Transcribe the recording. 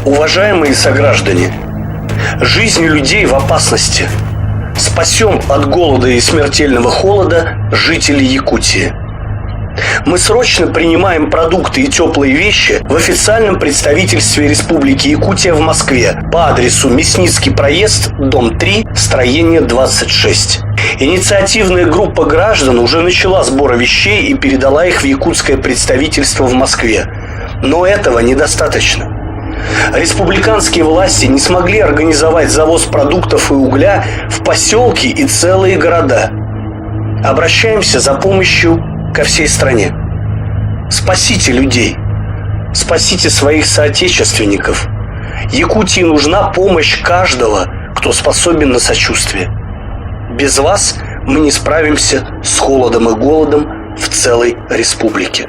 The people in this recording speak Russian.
Уважаемые сограждане, жизнь людей в опасности. Спасем от голода и смертельного холода жителей Якутии. Мы срочно принимаем продукты и теплые вещи в официальном представительстве Республики Якутия в Москве по адресу Мясницкий проезд, дом 3, строение 26. Инициативная группа граждан уже начала сбор вещей и передала их в якутское представительство в Москве. Но этого недостаточно. Республиканские власти не смогли организовать завоз продуктов и угля в поселки и целые города. Обращаемся за помощью ко всей стране. Спасите людей. Спасите своих соотечественников. Якутии нужна помощь каждого, кто способен на сочувствие. Без вас мы не справимся с холодом и голодом в целой республике.